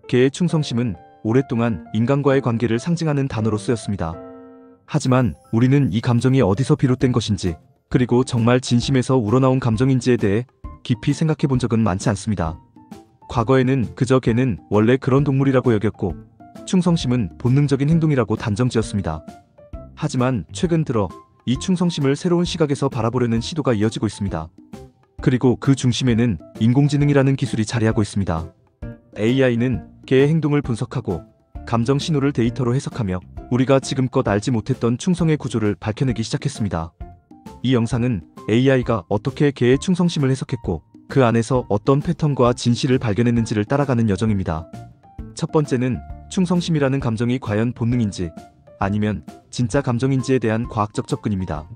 개의 충성심은 오랫동안 인간과의 관계를 상징하는 단어로 쓰였습니다. 하지만 우리는 이 감정이 어디서 비롯된 것인지, 그리고 정말 진심에서 우러나온 감정인지에 대해 깊이 생각해 본 적은 많지 않습니다. 과거에는 그저 개는 원래 그런 동물이라고 여겼고, 충성심은 본능적인 행동이라고 단정지었습니다. 하지만 최근 들어 이 충성심을 새로운 시각에서 바라보려는 시도가 이어지고 있습니다. 그리고 그 중심에는 인공지능이라는 기술이 자리하고 있습니다. AI는 개의 행동을 분석하고 감정 신호를 데이터로 해석하며 우리가 지금껏 알지 못했던 충성의 구조를 밝혀내기 시작했습니다. 이 영상은 AI가 어떻게 개의 충성심을 해석했고 그 안에서 어떤 패턴과 진실을 발견했는지를 따라가는 여정입니다. 첫 번째는 충성심이라는 감정이 과연 본능인지 아니면 진짜 감정인지에 대한 과학적 접근입니다.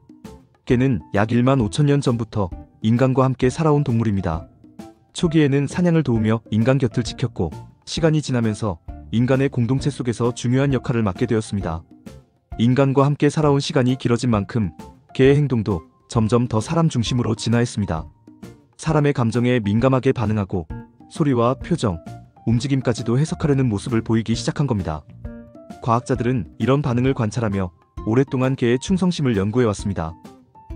개는 약 1만 5천 년 전부터 인간과 함께 살아온 동물입니다. 초기에는 사냥을 도우며 인간 곁을 지켰고 시간이 지나면서 인간의 공동체 속에서 중요한 역할을 맡게 되었습니다. 인간과 함께 살아온 시간이 길어진 만큼 개의 행동도 점점 더 사람 중심으로 진화했습니다. 사람의 감정에 민감하게 반응하고 소리와 표정, 움직임까지도 해석하려는 모습을 보이기 시작한 겁니다. 과학자들은 이런 반응을 관찰하며 오랫동안 개의 충성심을 연구해왔습니다.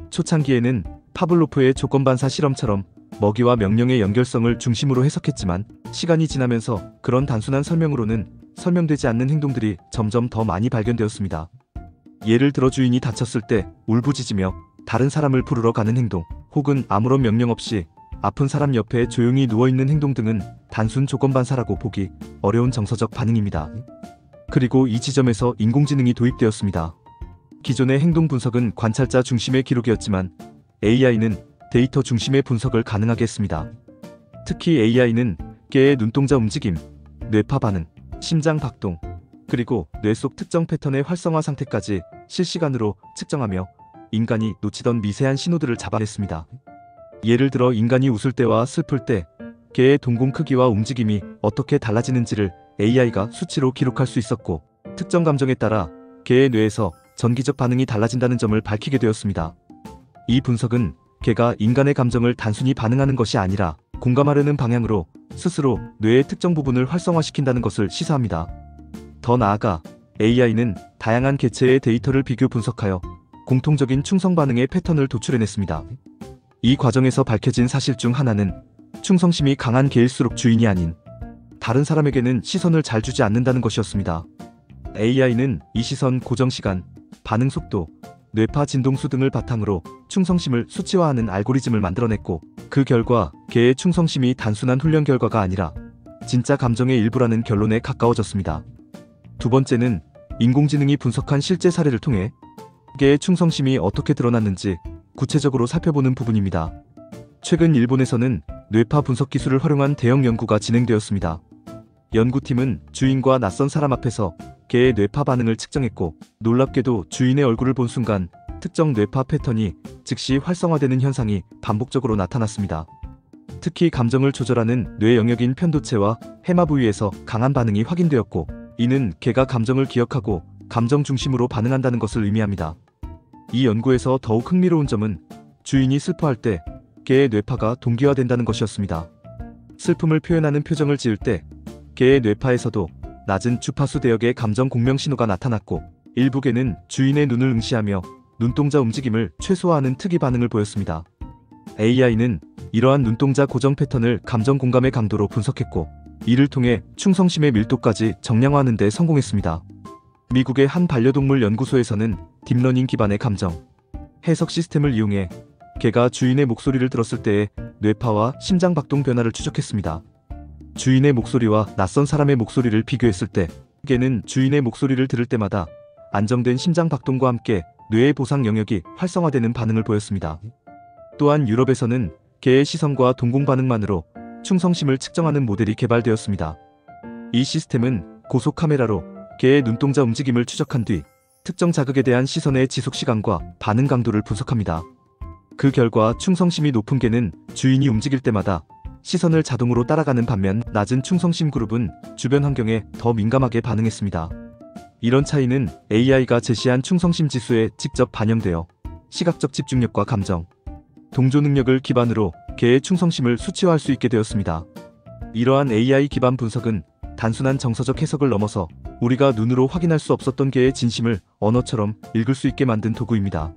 초창기에는 파블로프의 조건반사 실험처럼 먹이와 명령의 연결성을 중심으로 해석했지만 시간이 지나면서 그런 단순한 설명으로는 설명되지 않는 행동들이 점점 더 많이 발견되었습니다. 예를 들어 주인이 다쳤을 때 울부짖으며 다른 사람을 부르러 가는 행동, 혹은 아무런 명령 없이 아픈 사람 옆에 조용히 누워있는 행동 등은 단순 조건반사라고 보기 어려운 정서적 반응입니다. 그리고 이 지점에서 인공지능이 도입되었습니다. 기존의 행동 분석은 관찰자 중심의 기록이었지만 AI는 데이터 중심의 분석을 가능하게 했습니다. 특히 AI는 개의 눈동자 움직임, 뇌파 반응, 심장 박동, 그리고 뇌 속 특정 패턴의 활성화 상태까지 실시간으로 측정하며 인간이 놓치던 미세한 신호들을 잡아냈습니다. 예를 들어 인간이 웃을 때와 슬플 때 개의 동공 크기와 움직임이 어떻게 달라지는지를 AI가 수치로 기록할 수 있었고, 특정 감정에 따라 개의 뇌에서 전기적 반응이 달라진다는 점을 밝히게 되었습니다. 이 분석은 개가 인간의 감정을 단순히 반응하는 것이 아니라 공감하려는 방향으로 스스로 뇌의 특정 부분을 활성화시킨다는 것을 시사합니다. 더 나아가 AI는 다양한 개체의 데이터를 비교 분석하여 공통적인 충성 반응의 패턴을 도출해냈습니다. 이 과정에서 밝혀진 사실 중 하나는 충성심이 강한 개일수록 주인이 아닌 다른 사람에게는 시선을 잘 주지 않는다는 것이었습니다. AI는 이 시선 고정 시간, 반응 속도, 뇌파 진동수 등을 바탕으로 충성심을 수치화하는 알고리즘을 만들어냈고, 그 결과 개의 충성심이 단순한 훈련 결과가 아니라 진짜 감정의 일부라는 결론에 가까워졌습니다. 두 번째는 인공지능이 분석한 실제 사례를 통해 개의 충성심이 어떻게 드러났는지 구체적으로 살펴보는 부분입니다. 최근 일본에서는 뇌파 분석 기술을 활용한 대형 연구가 진행되었습니다. 연구팀은 주인과 낯선 사람 앞에서 개의 뇌파 반응을 측정했고, 놀랍게도 주인의 얼굴을 본 순간 특정 뇌파 패턴이 즉시 활성화되는 현상이 반복적으로 나타났습니다. 특히 감정을 조절하는 뇌 영역인 편도체와 해마 부위에서 강한 반응이 확인되었고, 이는 개가 감정을 기억하고 감정 중심으로 반응한다는 것을 의미합니다. 이 연구에서 더욱 흥미로운 점은 주인이 슬퍼할 때 개의 뇌파가 동기화된다는 것이었습니다. 슬픔을 표현하는 표정을 지을 때 개의 뇌파에서도 낮은 주파수 대역의 감정 공명 신호가 나타났고, 일부 개는 주인의 눈을 응시하며 눈동자 움직임을 최소화하는 특이 반응을 보였습니다. AI는 이러한 눈동자 고정 패턴을 감정 공감의 강도로 분석했고, 이를 통해 충성심의 밀도까지 정량화하는 데 성공했습니다. 미국의 한 반려동물 연구소에서는 딥러닝 기반의 감정 해석 시스템을 이용해 개가 주인의 목소리를 들었을 때의 뇌파와 심장 박동 변화를 추적했습니다. 주인의 목소리와 낯선 사람의 목소리를 비교했을 때 개는 주인의 목소리를 들을 때마다 안정된 심장 박동과 함께 뇌의 보상 영역이 활성화되는 반응을 보였습니다. 또한 유럽에서는 개의 시선과 동공 반응만으로 충성심을 측정하는 모델이 개발되었습니다. 이 시스템은 고속 카메라로 개의 눈동자 움직임을 추적한 뒤 특정 자극에 대한 시선의 지속 시간과 반응 강도를 분석합니다. 그 결과 충성심이 높은 개는 주인이 움직일 때마다 시선을 자동으로 따라가는 반면, 낮은 충성심 그룹은 주변 환경에 더 민감하게 반응했습니다. 이런 차이는 AI가 제시한 충성심 지수에 직접 반영되어 시각적 집중력과 감정, 동조 능력을 기반으로 개의 충성심을 수치화할 수 있게 되었습니다. 이러한 AI 기반 분석은 단순한 정서적 해석을 넘어서 우리가 눈으로 확인할 수 없었던 개의 진심을 언어처럼 읽을 수 있게 만든 도구입니다.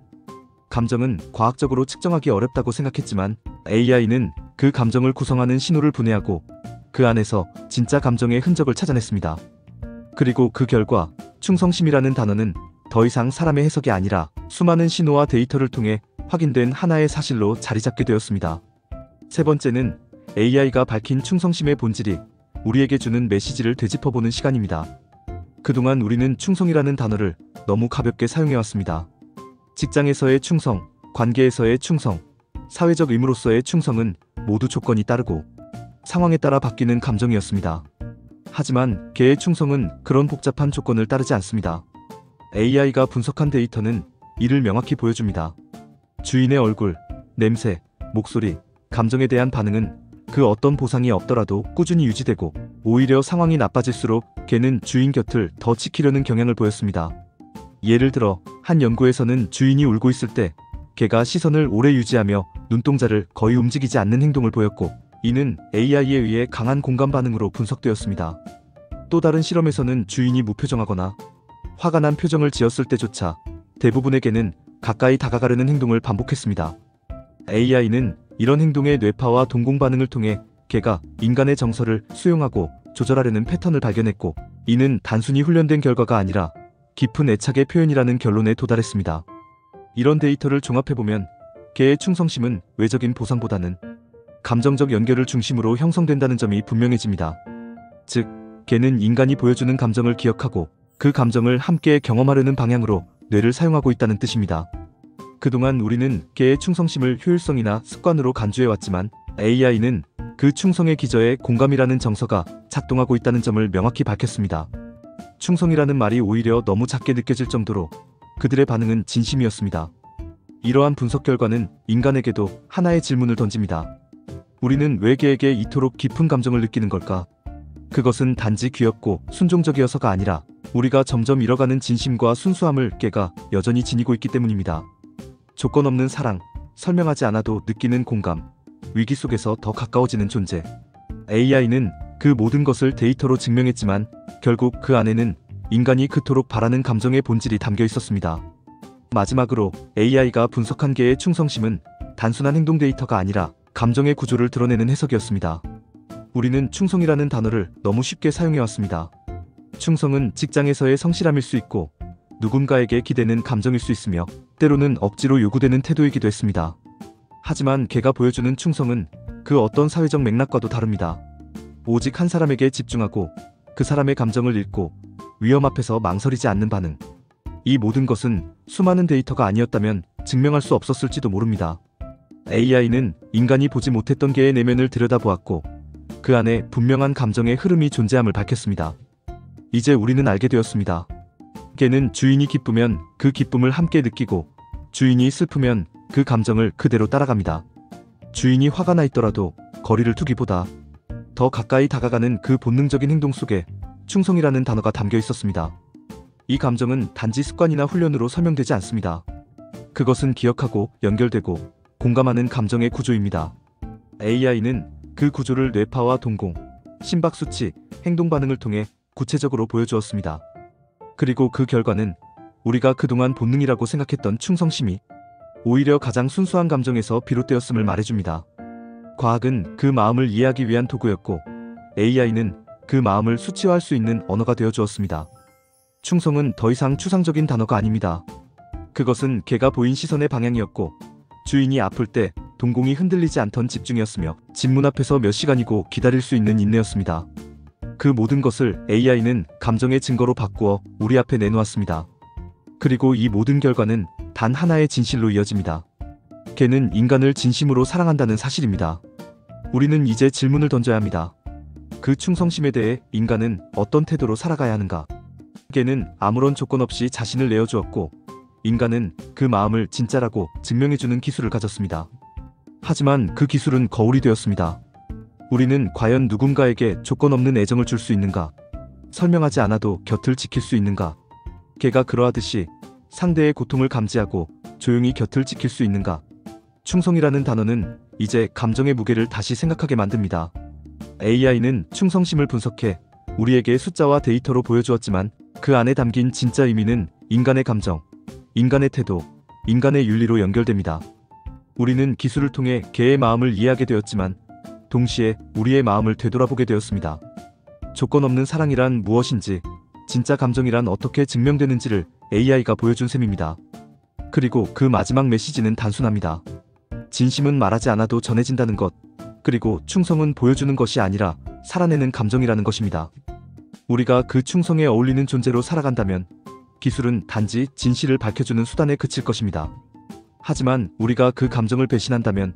감정은 과학적으로 측정하기 어렵다고 생각했지만 AI는 그 감정을 구성하는 신호를 분해하고 그 안에서 진짜 감정의 흔적을 찾아냈습니다. 그리고 그 결과 충성심이라는 단어는 더 이상 사람의 해석이 아니라 수많은 신호와 데이터를 통해 확인된 하나의 사실로 자리 잡게 되었습니다. 세 번째는 AI가 밝힌 충성심의 본질이 우리에게 주는 메시지를 되짚어보는 시간입니다. 그동안 우리는 충성이라는 단어를 너무 가볍게 사용해왔습니다. 직장에서의 충성, 관계에서의 충성, 사회적 의무로서의 충성은 모두 조건이 따르고 상황에 따라 바뀌는 감정이었습니다. 하지만 개의 충성은 그런 복잡한 조건을 따르지 않습니다. AI가 분석한 데이터는 이를 명확히 보여줍니다. 주인의 얼굴, 냄새, 목소리, 감정에 대한 반응은 그 어떤 보상이 없더라도 꾸준히 유지되고 오히려 상황이 나빠질수록 개는 주인 곁을 더 지키려는 경향을 보였습니다. 예를 들어 한 연구에서는 주인이 울고 있을 때 개가 시선을 오래 유지하며 눈동자를 거의 움직이지 않는 행동을 보였고 이는 AI에 의해 강한 공감 반응으로 분석되었습니다. 또 다른 실험에서는 주인이 무표정하거나 화가 난 표정을 지었을 때조차 대부분의 개는 가까이 다가가려는 행동을 반복했습니다. AI는 이런 행동의 뇌파와 동공 반응을 통해 개가 인간의 정서를 수용하고 조절하려는 패턴을 발견했고 이는 단순히 훈련된 결과가 아니라 깊은 애착의 표현이라는 결론에 도달했습니다. 이런 데이터를 종합해보면 개의 충성심은 외적인 보상보다는 감정적 연결을 중심으로 형성된다는 점이 분명해집니다. 즉, 개는 인간이 보여주는 감정을 기억하고 그 감정을 함께 경험하려는 방향으로 뇌를 사용하고 있다는 뜻입니다. 그동안 우리는 개의 충성심을 효율성이나 습관으로 간주해왔지만 AI는 그 충성의 기저에 공감이라는 정서가 작동하고 있다는 점을 명확히 밝혔습니다. 충성이라는 말이 오히려 너무 작게 느껴질 정도로 그들의 반응은 진심이었습니다. 이러한 분석 결과는 인간에게도 하나의 질문을 던집니다. 우리는 왜 개에게 이토록 깊은 감정을 느끼는 걸까? 그것은 단지 귀엽고 순종적이어서가 아니라 우리가 점점 잃어가는 진심과 순수함을 개가 여전히 지니고 있기 때문입니다. 조건 없는 사랑, 설명하지 않아도 느끼는 공감, 위기 속에서 더 가까워지는 존재. AI는 그 모든 것을 데이터로 증명했지만 결국 그 안에는 인간이 그토록 바라는 감정의 본질이 담겨 있었습니다. 마지막으로 AI가 분석한 개의 충성심은 단순한 행동 데이터가 아니라 감정의 구조를 드러내는 해석이었습니다. 우리는 충성이라는 단어를 너무 쉽게 사용해왔습니다. 충성은 직장에서의 성실함일 수 있고 누군가에게 기대는 감정일 수 있으며 때로는 억지로 요구되는 태도이기도 했습니다. 하지만 개가 보여주는 충성은 그 어떤 사회적 맥락과도 다릅니다. 오직 한 사람에게 집중하고 그 사람의 감정을 읽고 위험 앞에서 망설이지 않는 반응. 이 모든 것은 수많은 데이터가 아니었다면 증명할 수 없었을지도 모릅니다. AI는 인간이 보지 못했던 개의 내면을 들여다보았고 그 안에 분명한 감정의 흐름이 존재함을 밝혔습니다. 이제 우리는 알게 되었습니다. 개는 주인이 기쁘면 그 기쁨을 함께 느끼고 주인이 슬프면 그 감정을 그대로 따라갑니다. 주인이 화가 나 있더라도 거리를 두기보다 더 가까이 다가가는 그 본능적인 행동 속에 충성이라는 단어가 담겨 있었습니다. 이 감정은 단지 습관이나 훈련으로 설명되지 않습니다. 그것은 기억하고 연결되고 공감하는 감정의 구조입니다. AI는 그 구조를 뇌파와 동공, 심박수치, 행동 반응을 통해 구체적으로 보여주었습니다. 그리고 그 결과는 우리가 그동안 본능이라고 생각했던 충성심이 오히려 가장 순수한 감정에서 비롯되었음을 말해줍니다. 과학은 그 마음을 이해하기 위한 도구였고 AI는 그 마음을 수치화할 수 있는 언어가 되어주었습니다. 충성은 더 이상 추상적인 단어가 아닙니다. 그것은 개가 보인 시선의 방향이었고 주인이 아플 때 동공이 흔들리지 않던 집중이었으며 집 문 앞에서 몇 시간이고 기다릴 수 있는 인내였습니다. 그 모든 것을 AI는 감정의 증거로 바꾸어 우리 앞에 내놓았습니다. 그리고 이 모든 결과는 단 하나의 진실로 이어집니다. 개는 인간을 진심으로 사랑한다는 사실입니다. 우리는 이제 질문을 던져야 합니다. 그 충성심에 대해 인간은 어떤 태도로 살아가야 하는가? 개는 아무런 조건 없이 자신을 내어주었고 인간은 그 마음을 진짜라고 증명해주는 기술을 가졌습니다. 하지만 그 기술은 거울이 되었습니다. 우리는 과연 누군가에게 조건 없는 애정을 줄 수 있는가? 설명하지 않아도 곁을 지킬 수 있는가? 개가 그러하듯이 상대의 고통을 감지하고 조용히 곁을 지킬 수 있는가? 충성이라는 단어는 이제 감정의 무게를 다시 생각하게 만듭니다. AI는 충성심을 분석해 우리에게 숫자와 데이터로 보여주었지만 그 안에 담긴 진짜 의미는 인간의 감정, 인간의 태도, 인간의 윤리로 연결됩니다. 우리는 기술을 통해 개의 마음을 이해하게 되었지만 동시에 우리의 마음을 되돌아보게 되었습니다. 조건 없는 사랑이란 무엇인지, 진짜 감정이란 어떻게 증명되는지를 AI가 보여준 셈입니다. 그리고 그 마지막 메시지는 단순합니다. 진심은 말하지 않아도 전해진다는 것, 그리고 충성은 보여주는 것이 아니라 살아내는 감정이라는 것입니다. 우리가 그 충성에 어울리는 존재로 살아간다면 기술은 단지 진실을 밝혀주는 수단에 그칠 것입니다. 하지만 우리가 그 감정을 배신한다면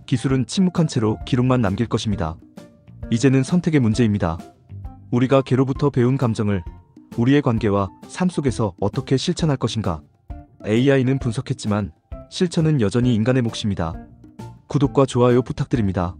기술은 침묵한 채로 기록만 남길 것입니다. 이제는 선택의 문제입니다. 우리가 개로부터 배운 감정을 우리의 관계와 삶 속에서 어떻게 실천할 것인가? AI는 분석했지만 실천은 여전히 인간의 몫입니다. 구독과 좋아요 부탁드립니다.